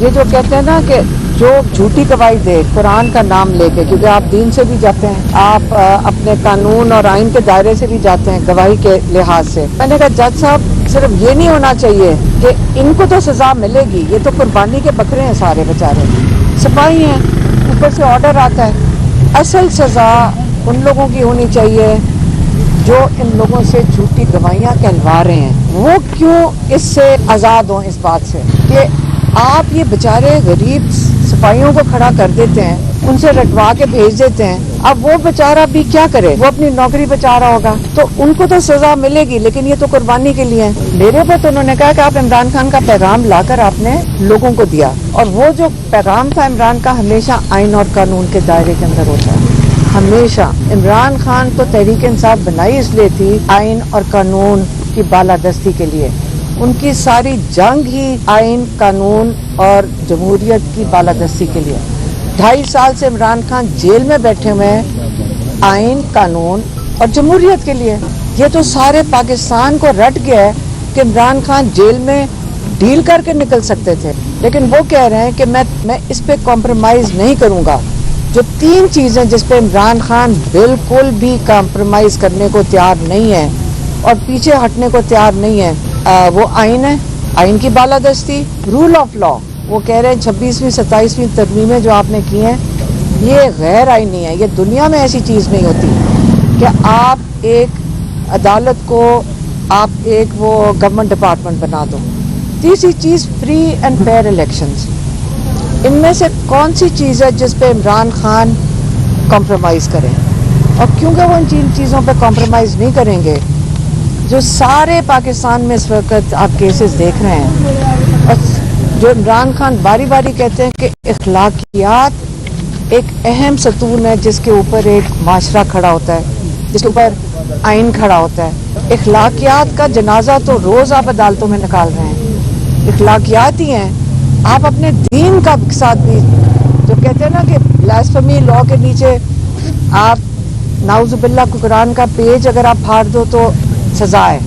یہ جو کہتے ہیں نا کہ جو جھوٹی گواہی دے قرآن کا نام لے کے، کیونکہ آپ دین سے بھی جاتے ہیں، آپ اپنے قانون اور آئین کے دائرے سے بھی جاتے ہیں گواہی کے لحاظ سے. میں نے کہا جج صاحب صرف یہ نہیں ہونا چاہیے کہ ان کو تو سزا ملے گی، یہ تو قربانی کے بکرے ہیں سارے بیچارے، سپاہی ہیں، اوپر سے آرڈر آتا ہے. اصل سزا ان لوگوں کی ہونی چاہیے جو ان لوگوں سے جھوٹی گواہیاں کہلوا رہے ہیں. وہ کیوں اس سے آزاد ہوں اس بات سے کہ آپ یہ بیچارے غریب سپاہیوں کو کھڑا کر دیتے ہیں، ان سے رٹوا کے بھیج دیتے ہیں. اب وہ بیچارہ بھی کیا کرے، وہ اپنی نوکری بچا رہا ہوگا، تو ان کو تو سزا ملے گی، لیکن یہ تو قربانی کے لیے ہے. میرے اوپر تو انہوں نے کہا کہ آپ عمران خان کا پیغام لا کر آپ نے لوگوں کو دیا، اور وہ جو پیغام تھا عمران کا ہمیشہ آئین اور قانون کے دائرے کے اندر ہوتا ہے. ہمیشہ عمران خان تو تحریک انصاف بنائی اس لیے تھی آئین اور قانون کی بالادستی کے لیے. ان کی ساری جنگ ہی آئین، قانون اور جمہوریت کی بالادستی کے لیے. 2.5 سال سے عمران خان جیل میں بیٹھے ہوئے ہیں آئین، قانون اور جمہوریت کے لیے. یہ تو سارے پاکستان کو رٹ گیا ہے کہ عمران خان جیل میں ڈیل کر کے نکل سکتے تھے، لیکن وہ کہہ رہے ہیں کہ میں اس پہ کمپرومائز نہیں کروں گا. جو 3 چیزیں جس پہ عمران خان بالکل بھی کمپرومائز کرنے کو تیار نہیں ہے اور پیچھے ہٹنے کو تیار نہیں ہے، وہ آئین ہے، آئین کی بالادستی، رول آف لا. وہ کہہ رہے ہیں 26ویں 27ویں ترمیمیں جو آپ نے کی ہیں یہ غیر آئینی ہے. یہ دنیا میں ایسی چیز نہیں ہوتی کہ آپ ایک عدالت کو آپ ایک وہ گورنمنٹ ڈپارٹمنٹ بنا دو. تیسری چیز فری اینڈ فیئر الیکشنز. ان میں سے کون سی چیز ہے جس پہ عمران خان کمپرومائز کریں؟ اور کیونکہ وہ ان چیزوں پہ کمپرومائز نہیں کریں گے، جو سارے پاکستان میں اس وقت آپ کیسز دیکھ رہے ہیں، اور جو عمران خان باری باری کہتے ہیں کہ اخلاقیات ایک اہم ستون ہے جس کے اوپر ایک معاشرہ کھڑا ہوتا ہے، جس کے اوپر آئین کھڑا ہوتا ہے. اخلاقیات کا جنازہ تو روز آپ عدالتوں میں نکال رہے ہیں. اخلاقیات ہی ہیں. آپ اپنے دین کا ساتھ بھی جو کہتے ہیں نا کہ بلاسفمی لا کے نیچے آپ نعوذ باللہ قرآن کا پیج اگر آپ پھاڑ دو تو سزا ہے،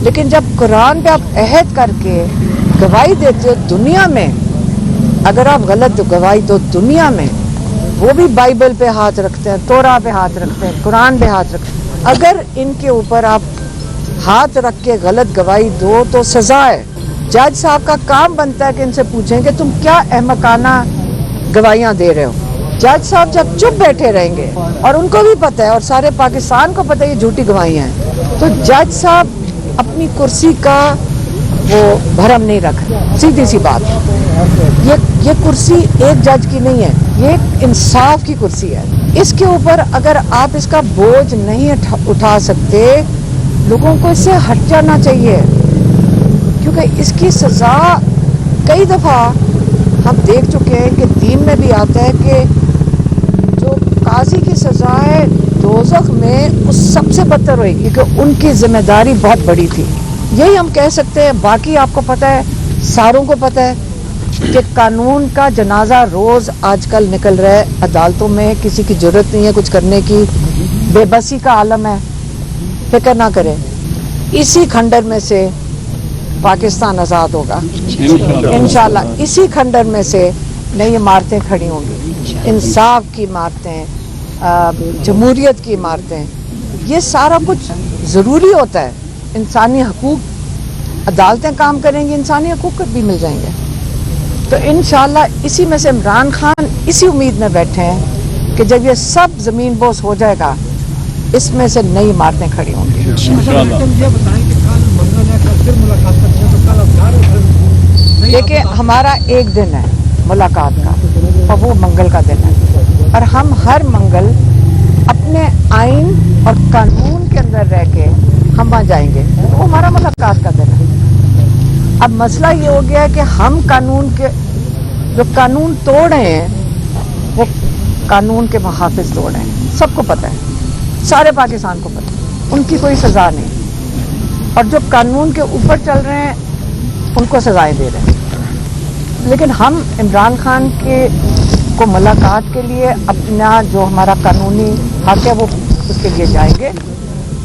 لیکن جب قرآن پہ آپ عہد کر کے گواہی دیتے ہو دنیا میں، اگر آپ غلط گواہی دو دنیا میں، وہ بھی بائبل پہ ہاتھ رکھتے ہیں، تورا پہ ہاتھ رکھتے ہیں، قرآن پہ ہاتھ رکھتے ہیں، اگر ان کے اوپر آپ ہاتھ رکھ کے غلط گواہی دو تو سزا ہے. جج صاحب کا کام بنتا ہے کہ ان سے پوچھیں کہ تم کیا احمقانہ گواہیاں دے رہے ہو. جج صاحب جب چپ بیٹھے رہیں گے، اور ان کو بھی پتہ ہے اور سارے پاکستان کو پتہ ہے یہ جھوٹی گواہیاں ہیں، تو جج صاحب اپنی کرسی کا وہ بھرم نہیں رکھ رہے. سیدھی سی بات، یہ کرسی ایک جج کی نہیں ہے، یہ ایک انصاف کی کرسی ہے. اس کے اوپر اگر آپ اس کا بوجھ نہیں اٹھا سکتے، لوگوں کو اس سے ہٹ جانا چاہیے، کیونکہ اس کی سزا کئی دفعہ ہم دیکھ چکے ہیں کہ دین میں بھی آتا ہے کہ جو قاضی کی سزا ہے دوزخ میں اس سب سے بدتر ہوئے گی، کہ ان کی ذمہ داری بہت بڑی تھی. یہی ہم کہہ سکتے ہیں. باقی آپ کو پتہ ہے، ساروں کو پتہ ہے کہ قانون کا جنازہ روز آج کل نکل رہا ہے عدالتوں میں. کسی کی جرت نہیں ہے کچھ کرنے کی، بے بسی کا عالم ہے. فکر نہ کریں، اسی کھنڈر میں سے پاکستان آزاد ہوگا انشاءاللہ. اسی کھنڈر میں سے نئی عمارتیں کھڑی ہوں گی، انصاف کی عمارتیں، جمہوریت کی عمارتیں. یہ سارا کچھ ضروری ہوتا ہے. انسانی حقوق، عدالتیں کام کریں گی، انسانی حقوق بھی مل جائیں گے. تو انشاءاللہ اسی میں سے عمران خان اسی امید میں بیٹھے ہیں کہ جب یہ سب زمین بوس ہو جائے گا، اس میں سے نئی عمارتیں کھڑی ہوں گی. دیکھیں ہمارا ایک دن ہے ملاقات کا، اور وہ منگل کا دن ہے، اور ہم ہر منگل اپنے آئین اور قانون کے اندر رہ کے ہم وہاں جائیں گے. وہ ہمارا ملاقات کا دن ہے. اب مسئلہ یہ ہو گیا کہ ہم قانون کے جو قانون توڑ رہے ہیں وہ قانون کے محافظ توڑ رہے ہیں. سب کو پتہ ہے، سارے پاکستان کو پتہ ہے، ان کی کوئی سزا نہیں. اور جو قانون کے اوپر چل رہے ہیں ان کو سزائیں دے رہے ہیں. لیکن ہم عمران خان کو ملاقات کے لیے اپنا جو ہمارا قانونی حق ہے وہ اس کے لیے جائیں گے.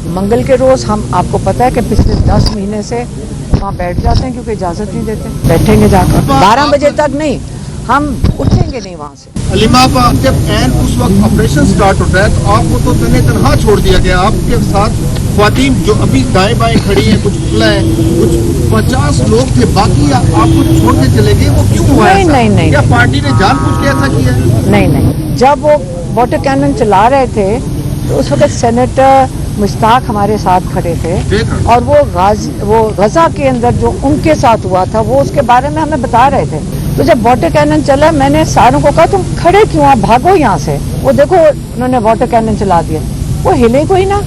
منگل کے روز ہم، آپ کو پتہ ہے کہ پچھلے 10 مہینے سے वहाँ बैठ जाते हैं क्योंकि इजाज़त नहीं देते, बैठेंगे जाकर 12 बजे तक नहीं, हम उठेंगे नहीं वहाँ से। अलीमा आपा, जब एन उस वक्त ऑपरेशन स्टार्ट होता है तो आपको तो तनहा छोड़ दिया गया, आपके साथ ख्वातीन जो अभी दाएं बाएं खड़ी हैं, कुछ खुला है, कुछ 50 लोग थे, बाकी आपको छोड़ के चले गए, वो क्यों हुआ? नहीं, क्या पार्टी ने जानबूझ के ऐसा किया है? नहीं, जब वो वाटर कैनन चला रहे थे तो उस वक्त सेनेटर मुश्ताक हमारे साथ खड़े थे और वो गजा के अंदर जो उनके साथ हुआ था वो उसके बारे में हमें बता रहे थे। तो जब वाटर कैनन चला मैंने सारों को कहा तुम खड़े क्यों, आप भागो यहाँ से। वो देखो उन्होंने वाटर कैनन चला दिया, वो हिले कोई ना।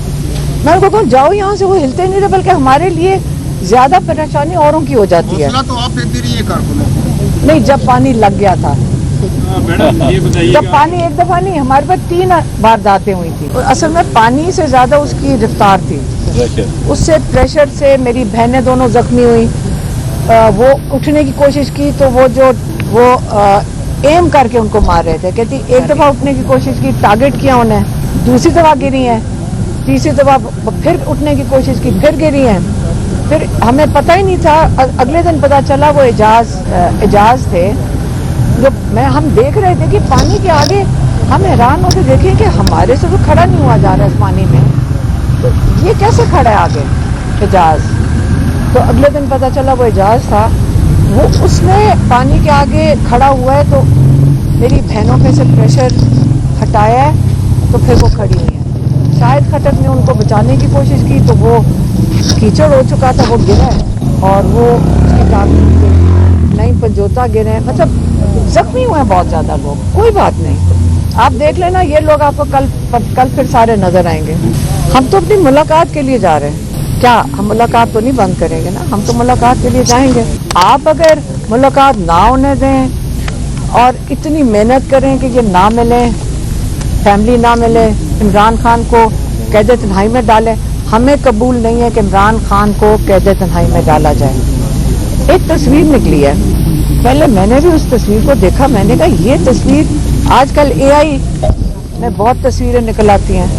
मैं उनको कहूँ जाओ यहाँ से, वो हिलते नहीं थे, बल्कि हमारे लिए ज्यादा परेशानी औरों की हो जाती है। तो आप देती रही है कारकुनों? नहीं, जब पानी लग गया था, जब पानी एक दफा नहीं, हमारे पास 3 वारदातें हुई थी। असल में पानी से ज्यादा उसकी रफ्तार थी, उससे प्रेशर से मेरी बहनें दोनों जख्मी हुई। वो उठने की कोशिश की तो वो एम करके उनको मार रहे थे। कहती एक दफा उठने की कोशिश की, टारगेट किया उन्हें, दूसरी दफा गिरी हैं, तीसरी दफा फिर उठने की कोशिश की, फिर गिरी हैं। फिर हमें पता ही नहीं था, अगले दिन पता चला वो एजाज थे। जो हम देख रहे थे कि पानी के आगे हम हैरान होते देखें कि हमारे से तो खड़ा नहीं हुआ जा रहा है इस पानी में, तो ये कैसे खड़ा है आगे एजाज। तो अगले दिन पता चला वो एजाज था, वो उसने पानी के आगे खड़ा हुआ है तो मेरी बहनों पे से प्रेशर हटाया है तो फिर वो खड़ी हुई है। शायद खटक ने उनको बचाने की कोशिश की तो वो कीचड़ हो चुका था, वो गिरा है और वो उसकी टांग नहीं पंजोता गिरे, मतलब जख्मी हुए हैं बहुत ज्यादा लोग। कोई बात नहीं, आप देख लेना, ये लोग आपको कल फिर सारे नजर आएंगे। हम तो अपनी मुलाकात के लिए जा रहे हैं, क्या हम मुलाकात तो नहीं बंद करेंगे ना, हम तो मुलाकात के लिए जाएंगे। आप अगर मुलाकात ना होने दें और इतनी मेहनत करें कि ये ना मिले, फैमिली ना मिले, इमरान खान को कैद तन्हाई में डालें, हमें कबूल नहीं है कि इमरान खान को कैद तन्हाई में डाला जाए। एक तस्वीर निकली है, पहले मैंने भी उस तस्वीर को देखा, मैंने कहा ये तस्वीर, आजकल AI में बहुत तस्वीरें निकल आती हैं,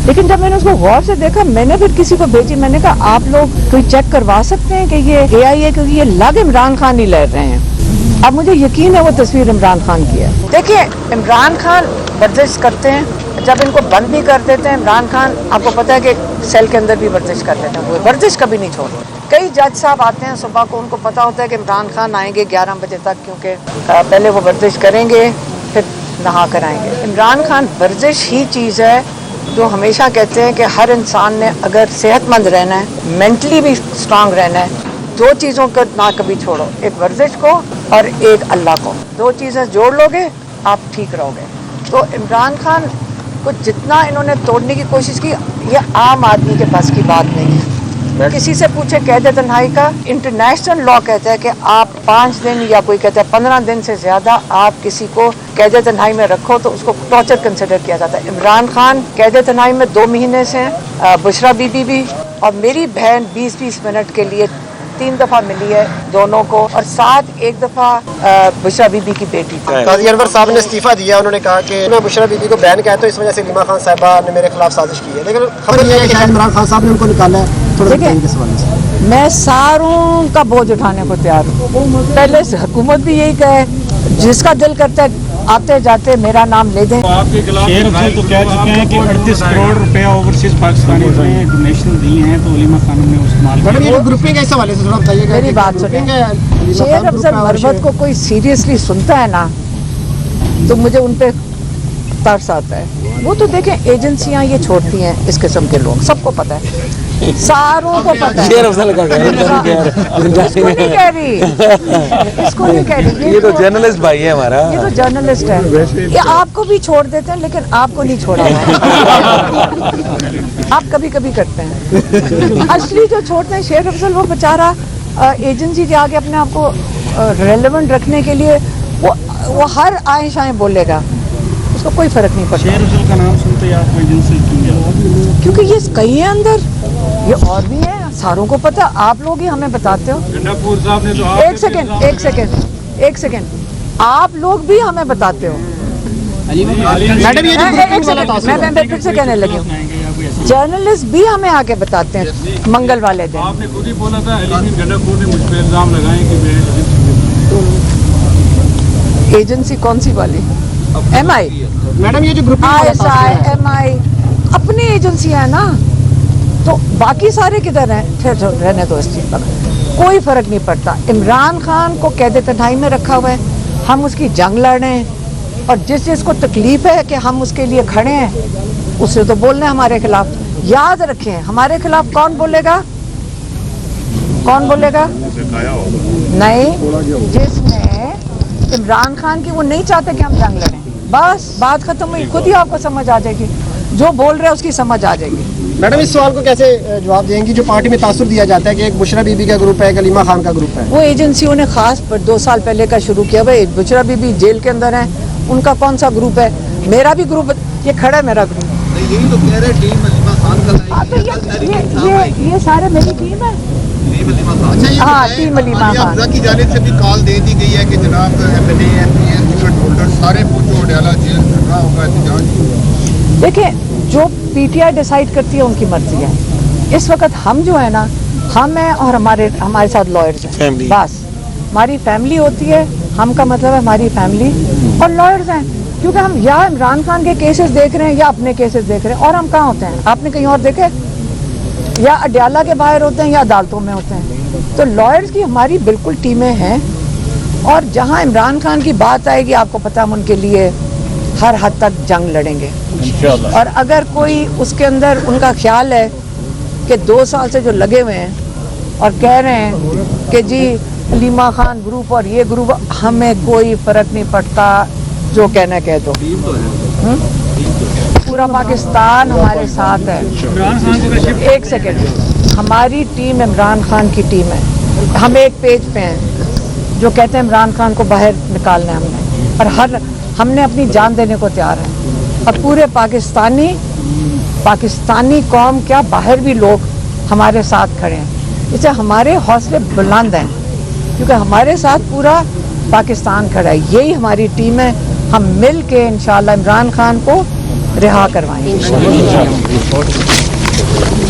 लेकिन जब मैंने उसको गौर से देखा, मैंने फिर किसी को भेजी, मैंने कहा आप लोग कोई चेक करवा सकते हैं कि ये AI है, क्योंकि ये लग इमरान खान ही लड़ रहे हैं। अब मुझे यकीन है वो तस्वीर इमरान खान की है। देखिए, इमरान खान वर्जिश करते हैं, जब इनको बंद भी कर देते हैं इमरान खान, आपको पता है कि सेल के अंदर भी वर्जिश कर देते हैं, वो वर्जिश कभी नहीं छोड़ते। कई जज साहब आते हैं सुबह को, उनको पता होता है कि इमरान खान आएंगे 11 बजे तक, क्योंकि पहले वो वर्जिश करेंगे फिर नहा कर आएंगे। इमरान खान वर्जिश ही चीज़ है जो हमेशा कहते हैं कि हर इंसान ने अगर सेहतमंद रहना है, मेंटली भी स्ट्रांग रहना है, 2 चीज़ों को ना कभी छोड़ो, एक वर्जिश को और एक अल्लाह को। 2 चीज़ें जोड़ लोगे आप ठीक रहोगे। तो इमरान खान को जितना इन्होंने तोड़ने की कोशिश की, ये आम आदमी के पास की बात नहीं है। किसी से पूछे कैद तन्हाई का, इंटरनेशनल लॉ कहता है कि आप 5 दिन या कोई कहता है 15 दिन से ज्यादा आप किसी को कैद तन्हाई में रखो तो उसको टॉर्चर कंसिडर किया जाता है। इमरान खान कैद तन्हाई में 2 महीने से हैं, बुशरा बीबी भी, और मेरी बहन 20-20 मिनट के लिए 3 दफा मिली है दोनों को, और साथ एक दफा बुशरा बीबी की बेटी को। काजी अनवर साहब ने इस्तीफा दिया, उन्होंने कहा कि मैं बुशरा बीबी को बैन किया तो इस वजह से लीमा खान साहिबा ने मेरे खिलाफ साजिश की है, लेकिन खबर यह है कि शायद इमरान खान साहब ने उनको निकाला है। देखिए, मैं सारों का बोझ उठाने को तैयार हूँ। पहले से हुकूमत भी यही कहे, जिसका दिल करता है आते जाते मेरा नाम ले दें। आपके खिलाफ तो कह चुके हैं कि 38 करोड़ रुपया ओवरसीज पाकिस्तानी ने डोनेशन दी हैं, तो लीमा खान ने इस्तेमाल ग्रुपिंग इस हवाले से थोड़ा बताइएगा। मेरी बात सुनिए, शेर अफजल मरवत को कोई सीरियसली सुनता है ना तो मुझे उन पे तरस आता है। वो तो देखें एजेंसियां ये छोड़ती हैं इस किस्म के लोग, सबको पता है, सारों को पता है। शेर अफजल का इसको नहीं कह रही, इसको नहीं कह रही, ये तो जर्नलिस्ट भाई है हमारा, ये तो जर्नलिस्ट है। ये आपको भी छोड़ देते हैं लेकिन आपको नहीं छोड़ा है। आप कभी कभी करते हैं, असली जो छोड़ते हैं शेर अफजल, वो बेचारा एजेंसी के आगे अपने आप को रेलेवेंट रखने के लिए वो हर आए शाए बोलेगा, उसको कोई फर्क नहीं पड़ता। शेर अफजल का नाम सुनते ही आपको एजेंसी क्यों? क्योंकि ये कई है अंदर, ये और भी है, सारों को पता, आप लोग ही हमें बताते हो। साहब ने तो एक सेकेंड, आप लोग भी हमें बताते हो। मैडम ये मैं फिर से कहने लगी हूँ, कोई ऐसा? जर्नलिस्ट भी हमें आके बताते हैं मंगल वाले दिन। आपने खुद ही बोला था एलिमिन गंडापुर ने मुझ पर इल्जाम लगाए कि मैं एजेंसी कौन सी वाली? MI, मैडम ये जो ग्रुप ISI, MI अपनी एजेंसी है ना, तो बाकी सारे किधर हैं? फिर रहने दो इस चीज़ पर, कोई फर्क नहीं पड़ता। इमरान खान को कैद तन्हाई में रखा हुआ है, हम उसकी जंग लड़ रहे हैं, और जिसको तकलीफ है कि हम उसके लिए खड़े हैं, उसे तो बोलना है हमारे खिलाफ। याद रखें, हमारे खिलाफ कौन बोलेगा? कौन बोलेगा? नहीं, जिसने इमरान खान की, वो नहीं चाहते कि हम जंग लड़ें, बस बात खत्म हुई। खुद ही आपको समझ आ जाएगी, जो बोल रहे हैं उसकी समझ आ जाएगी। मैडम इस सवाल को कैसे जवाब देंगी जो पार्टी में तासुर दिया जाता है कि एक बुशरा बीबी का ग्रुप है, एक अलीमा खान का ग्रुप है? वो एजेंसियों ने खास पर 2 साल पहले का शुरू किया। भाई बुशरा बीबी जेल के अंदर है, उनका कौन सा ग्रुप है? मेरा भी ग्रुप, ये खड़ा है मेरा ग्रुप। यही तो कह रहे टीम अलीमा खान का हाँ, तो ये सारे मेरी टीम है। टीम अलीमा खान। अच्छा, ये हाँ, बताएं, टीम अलीमा आलिया खान। अफजा की जानिब से भी कॉल दे दी गई है कि जनाब MLA, MPs, टिकट होल्डर सारे पहुंचो अडयाला जेल, धरना होगा, एहतजाज। देखिए, जो PTI डिसाइड करती है उनकी मर्जी है। इस वक्त हम जो है ना, हम हैं और हमारे साथ लॉयर्स हैं, बस हमारी फैमिली होती है। हम का मतलब है हमारी फैमिली और लॉयर्स हैं, क्योंकि हम या इमरान खान के केसेस देख रहे हैं या अपने केसेस देख रहे हैं। और हम कहाँ होते हैं? आपने कहीं और देखे? या अडयाला के बाहर होते हैं या अदालतों में होते हैं। तो लॉयर्स की हमारी बिल्कुल टीमें हैं, और जहाँ इमरान खान की बात आएगी, आपको पता हम उनके लिए हर हद तक जंग लड़ेंगे। और अगर कोई उसके अंदर उनका ख्याल है कि 2 साल से जो लगे हुए हैं और कह रहे हैं कि जी अलीमा खान ग्रुप और ये ग्रुप, हमें कोई फर्क नहीं पड़ता, जो कहना कह दो। पूरा पाकिस्तान हमारे साथ है। एक सेकेंड, हमारी टीम इमरान खान की टीम है। हम एक पेज पे हैं जो कहते हैं इमरान खान को बाहर निकालना है हमने, और हमने अपनी जान देने को तैयार है। और पूरे पाकिस्तानी कौम क्या, बाहर भी लोग हमारे साथ खड़े हैं। इससे हमारे हौसले बुलंद हैं, क्योंकि हमारे साथ पूरा पाकिस्तान खड़ा है। यही हमारी टीम है। हम मिल के इंशाअल्लाह इमरान खान को रिहा करवाएंगे।